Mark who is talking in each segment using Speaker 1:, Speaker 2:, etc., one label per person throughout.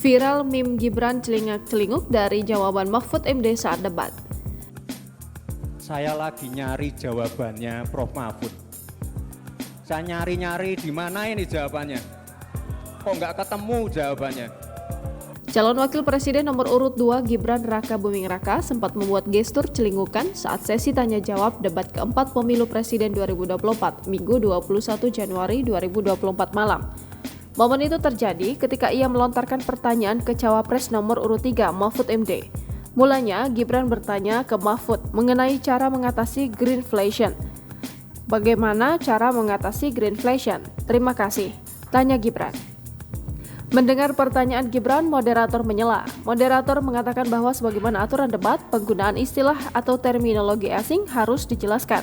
Speaker 1: Viral meme Gibran celingak-celinguk dari jawaban Mahfud MD saat debat.
Speaker 2: Saya lagi nyari jawabannya Prof. Mahfud. Saya nyari-nyari di mana ini jawabannya. Kok nggak ketemu jawabannya?
Speaker 1: Calon Wakil Presiden nomor urut 2 Gibran Raka Buming Raka sempat membuat gestur celingukan saat sesi tanya jawab debat keempat pemilu Presiden 2024, Minggu 21 Januari 2024 malam. Momen itu terjadi ketika ia melontarkan pertanyaan ke Cawapres nomor urut 3 Mahfud MD. Mulanya Gibran bertanya ke Mahfud mengenai cara mengatasi greenflation. Bagaimana cara mengatasi greenflation? Terima kasih, tanya Gibran. Mendengar pertanyaan Gibran, moderator menyela. Moderator mengatakan bahwa sebagaimana aturan debat, penggunaan istilah atau terminologi asing harus dijelaskan.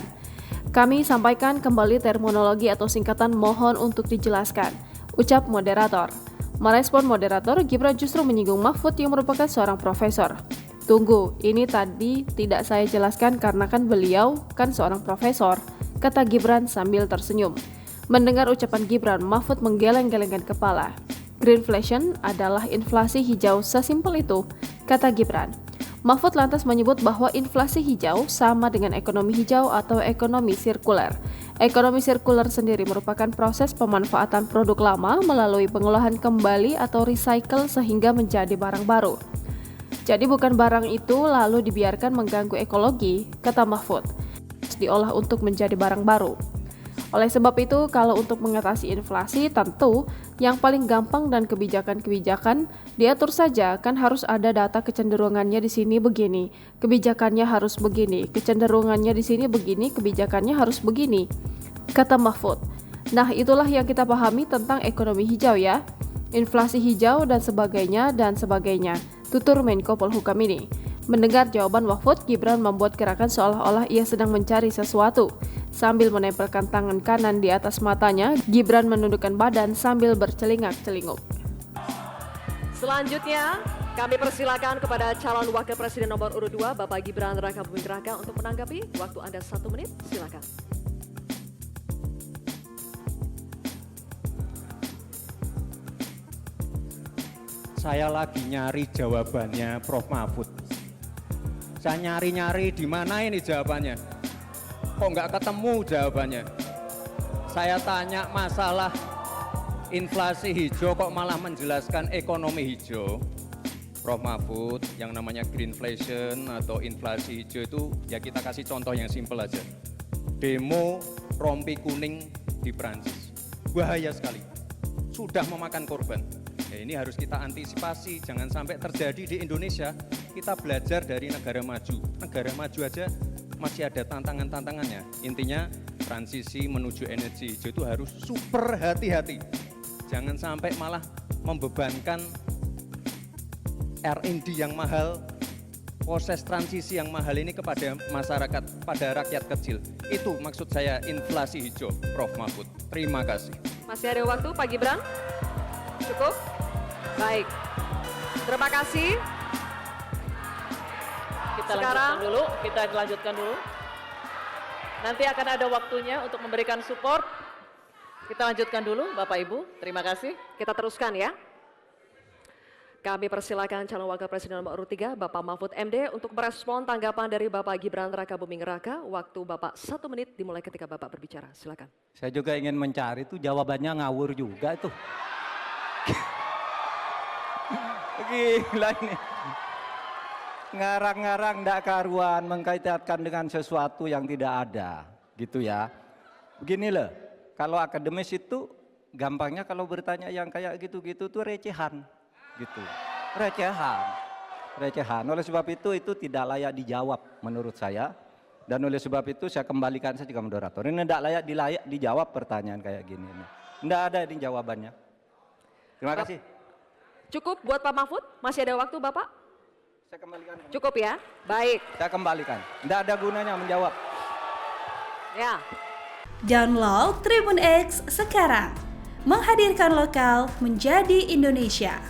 Speaker 1: Kami sampaikan kembali terminologi atau singkatan mohon untuk dijelaskan, ucap moderator. Merespon moderator, Gibran justru menyinggung Mahfud yang merupakan seorang profesor. Tunggu, ini tadi tidak saya jelaskan karena kan beliau kan seorang profesor, kata Gibran sambil tersenyum. Mendengar ucapan Gibran, Mahfud menggeleng-gelengkan kepala. Greenflation adalah inflasi hijau, sesimpel itu, kata Gibran. Mahfud lantas menyebut bahwa inflasi hijau sama dengan ekonomi hijau atau ekonomi sirkuler. Ekonomi sirkuler sendiri merupakan proses pemanfaatan produk lama melalui pengolahan kembali atau recycle sehingga menjadi barang baru. Jadi bukan barang itu lalu dibiarkan mengganggu ekologi, kata Mahfud. Diolah untuk menjadi barang baru. Oleh sebab itu, kalau untuk mengatasi inflasi, tentu yang paling gampang dan kebijakan-kebijakan diatur saja, kan harus ada data kecenderungannya di sini begini, kebijakannya harus begini, kecenderungannya di sini begini, kebijakannya harus begini, kata Mahfud. Nah, itulah yang kita pahami tentang ekonomi hijau ya, inflasi hijau dan sebagainya, tutur Menko Polhukam ini. Mendengar jawaban Mahfud, Gibran membuat gerakan seolah-olah ia sedang mencari sesuatu. Sambil menempelkan tangan kanan di atas matanya, Gibran menundukkan badan sambil bercelingak-celinguk.
Speaker 3: Selanjutnya, kami persilakan kepada calon Wakil Presiden nomor urut 2, Bapak Gibran Raka Buming Raka untuk menanggapi. Waktu Anda 1 menit, silakan.
Speaker 2: Saya lagi nyari jawabannya Prof. Mahfud. Saya nyari-nyari di mana ini jawabannya. Kok nggak ketemu jawabannya? Saya tanya masalah inflasi hijau kok malah menjelaskan ekonomi hijau. Prof. Mahfud, yang namanya greenflation atau inflasi hijau itu ya kita kasih contoh yang simpel aja. Demo rompi kuning di Prancis. Bahaya sekali. Sudah memakan korban. Ya, ini harus kita antisipasi, jangan sampai terjadi di Indonesia. Kita belajar dari negara maju. Negara maju aja masih ada tantangan-tantangannya. Intinya transisi menuju energi hijau itu harus super hati-hati. Jangan sampai malah membebankan R&D yang mahal, proses transisi yang mahal ini kepada masyarakat, pada rakyat kecil. Itu maksud saya inflasi hijau, Prof. Mahfud. Terima kasih.
Speaker 3: Masih ada waktu, Pak Gibran? Cukup? Baik. Terima kasih.
Speaker 4: Kita lanjutkan dulu. Nanti akan ada waktunya untuk memberikan support. Kita lanjutkan dulu, Bapak Ibu. Terima kasih.
Speaker 3: Kita teruskan ya. Kami persilakan calon Wakil Presiden nomor urut 3, Bapak Mahfud MD untuk merespon tanggapan dari Bapak Gibran Raka Buming Raka. Waktu Bapak 1 menit dimulai ketika Bapak berbicara. Silakan.
Speaker 5: Saya juga ingin mencari itu jawabannya ngawur juga itu. Gila ini. Ngarang-ngarang ndak karuan mengkaitkan dengan sesuatu yang tidak ada, gitu ya. Begini loh, kalau akademis itu gampangnya kalau bertanya yang kayak gitu-gitu tuh recehan, gitu. Recehan. Oleh sebab itu tidak layak dijawab menurut saya. Dan oleh sebab itu saya kembalikan saja ke moderator. Ini tidak layak dijawab pertanyaan kayak gini. Tidak ada ini jawabannya. Terima kasih.
Speaker 3: Cukup buat Pak Mahfud? Masih ada waktu Bapak?
Speaker 5: Saya kembalikan.
Speaker 3: Cukup ya? Baik.
Speaker 5: Saya kembalikan. Tidak ada gunanya menjawab.
Speaker 3: Ya.
Speaker 6: Download Tribun X sekarang. Menghadirkan lokal menjadi Indonesia.